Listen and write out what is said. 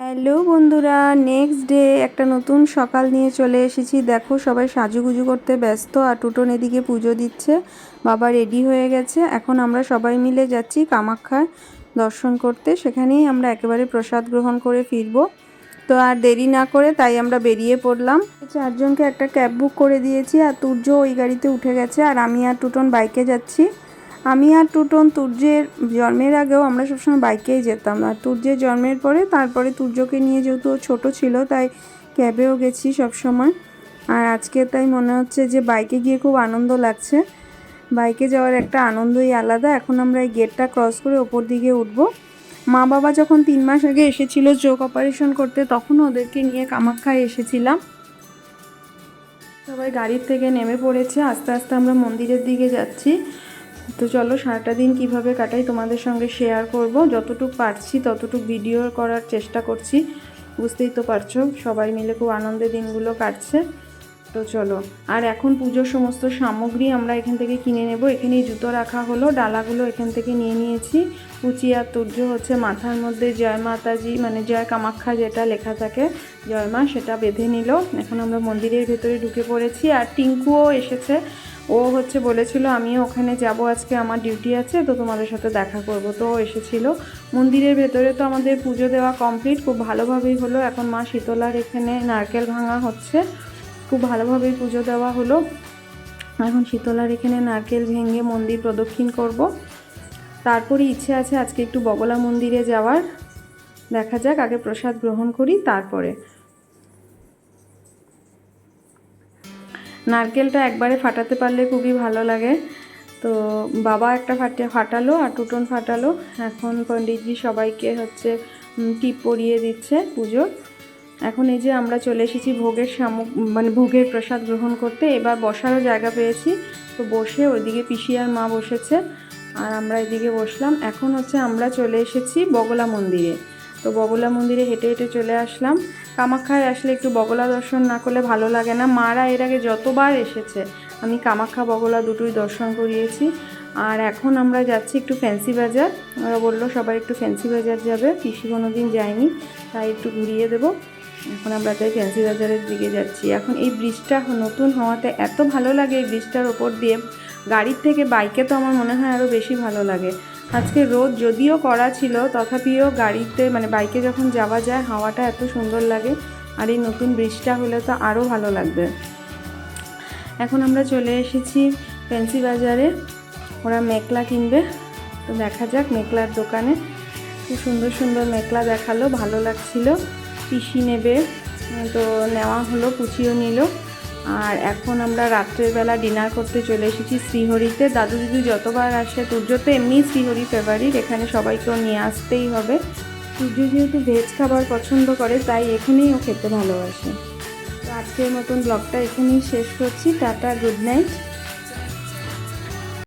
Hello বন্ধুরা, next day একটা নতুন সকাল নিয়ে চলে এসেছি। দেখো সবাই সাজুগুজু করতে ব্যস্ত, আর টুটন এদিকে পুজো দিচ্ছে। বাবা রেডি হয়ে গেছে। এখন আমরা সবাই মিলে যাচ্ছি কামাখ্যায় দর্শন করতে। সেখানেই আমরা একেবারে প্রসাদ গ্রহণ করে ফিরবো। তো আর দেরি না করে তাই আমরা বেরিয়ে পড়লাম। 4 জনকে একটা ক্যাব বুক করে দিয়েছি, আর তুর্য ওই গাড়িতে উঠে গেছে, আর আমি আর টুটন বাইকে যাচ্ছি। আমি আর টুটন তুর্যের জন্মের আগেও আমরা সবসময় বাইকেই যেতাম, আর তুর্যের জন্মের পরে তারপরে তুর্যকে নিয়ে যেহেতু ও ছোটো ছিল তাই ক্যাবেও গেছি সব সময়। আর আজকে তাই মনে হচ্ছে যে বাইকে গিয়ে খুব আনন্দ লাগছে। বাইকে যাওয়ার একটা আনন্দই আলাদা। এখন আমরা এই গেটটা ক্রস করে ওপর দিকে উঠবো। মা বাবা যখন 3 মাস আগে এসেছিল চোখ অপারেশন করতে, তখনও ওদেরকে নিয়ে কামাখ্যায় এসেছিলাম। সবাই গাড়ির থেকে নেমে পড়েছে। আস্তে আস্তে আমরা মন্দিরের দিকে যাচ্ছি। তো চলো সারাটা দিন কীভাবে কাটাই তোমাদের সঙ্গে শেয়ার করব। যতটুকু পারছি ততটুকু ভিডিও করার চেষ্টা করছি। বুঝতেই তো পারছো সবাই মিলে খুব আনন্দে দিনগুলো কাটছে। তো চলো, আর এখন পুজোর সমস্ত সামগ্রী আমরা এখান থেকে কিনে নেব। এখানেই জুতো রাখা হলো, ডালাগুলো এখান থেকে নিয়ে নিয়েছি। পুচি আর তুর্য হচ্ছে মাথার মধ্যে জয় মাতাজি মানে জয় কামাখ্যা যেটা লেখা থাকে জয় মা, সেটা বেঁধে নিল। এখন আমরা মন্দিরের ভেতরে ঢুকে পড়েছি। আর টিঙ্কুও এসেছে। ও হচ্ছে বলেছিল আমিও ওখানে যাব, আজকে আমার ডিউটি আছে, তো তোমাদের সাথে দেখা করব। তো ও এসেছিল। মন্দিরের ভেতরে তো আমাদের পুজো দেওয়া কমপ্লিট, খুব ভালোভাবেই হলো। এখন মা শীতলার এখানে নারকেল ভাঙা হচ্ছে, খুব ভালোভাবেই পুজো দেওয়া হলো। এখন শীতলার এখানে নারকেল ভেঙে মন্দির প্রদক্ষিণ করব। তারপরে ইচ্ছে আছে আজকে একটু বগলা মন্দিরে যাওয়ার। দেখা যাক, আগে প্রসাদ গ্রহণ করি তারপরে। নারকেলটা একবারে ফাটাতে পারলে খুবই ভালো লাগে। তো বাবা একটা ফাটালো আর টুটন ফাটালো। এখন পণ্ডিতজি সবাইকে হচ্ছে টিপ পরিয়ে দিচ্ছে পুজোর। এখন এই যে আমরা চলে এসেছি ভোগের মানে ভোগের প্রসাদ গ্রহণ করতে। এবার বসারও জায়গা পেয়েছি, তো বসে ওইদিকে পিসি আর মা বসেছে, আর আমরা এদিকে বসলাম। এখন হচ্ছে আমরা চলে এসেছি বগলা মন্দিরে। তো বগলা মন্দিরে হেঁটে হেঁটে চলে আসলাম। কামাখ্যায় আসলে একটু বগলা দর্শন না করলে ভালো লাগে না। মারা এর আগে যতবার এসেছে আমি কামাখ্যা বগলা দুটোই দর্শন করিয়েছি। আর এখন আমরা যাচ্ছি একটু ফ্যান্সি বাজার। ওরা বললো সবাই একটু ফ্যান্সি বাজার যাবে, পিসি কোনো দিন যায়নি, তাই একটু ঘুরিয়ে দেবো। এখন আমরা তাই ফ্যান্সি বাজারের দিকে যাচ্ছি। এখন এই ব্রিজটা নতুন হওয়াতে এত ভালো লাগে, এই ব্রিজটার ওপর দিয়ে গাড়ির থেকে বাইকে তো আমার মনে হয় আরও বেশি ভালো লাগে। আজকে রোদ যদিও করা ছিল, তথাপিও গাড়িতে মানে বাইকে যখন যাওয়া যায় হাওয়াটা এত সুন্দর লাগে। আর এই নতুন ব্রিজটা হলে তো আরও ভালো লাগবে। এখন আমরা চলে এসেছি ফ্যান্সি বাজারে। ওরা মেখলা কিনবে, তো দেখা যাক মেখলার দোকানে। খুব সুন্দর সুন্দর মেখলা দেখালো, ভালো লাগছিল। পিসি নেবে, তো নেওয়া হলো, পুচিও নিল। আর এখন আমরা রাত্রের বেলা ডিনার করতে চলে এসেছি শ্রীহরিতে। দাদু দিদু যতবার আসে, তুর্য তো এমনি শ্রীহরি ফেভারিট, এখানে সবাইকেও নিয়ে আসতেই হবে। তুর্য যেহেতু ভেজ খাবার পছন্দ করে তাই এখানেই ও খেতে ভালোবাসে। তো আজকের মতন ব্লগটা এখানেই শেষ করছি। Tata, good night.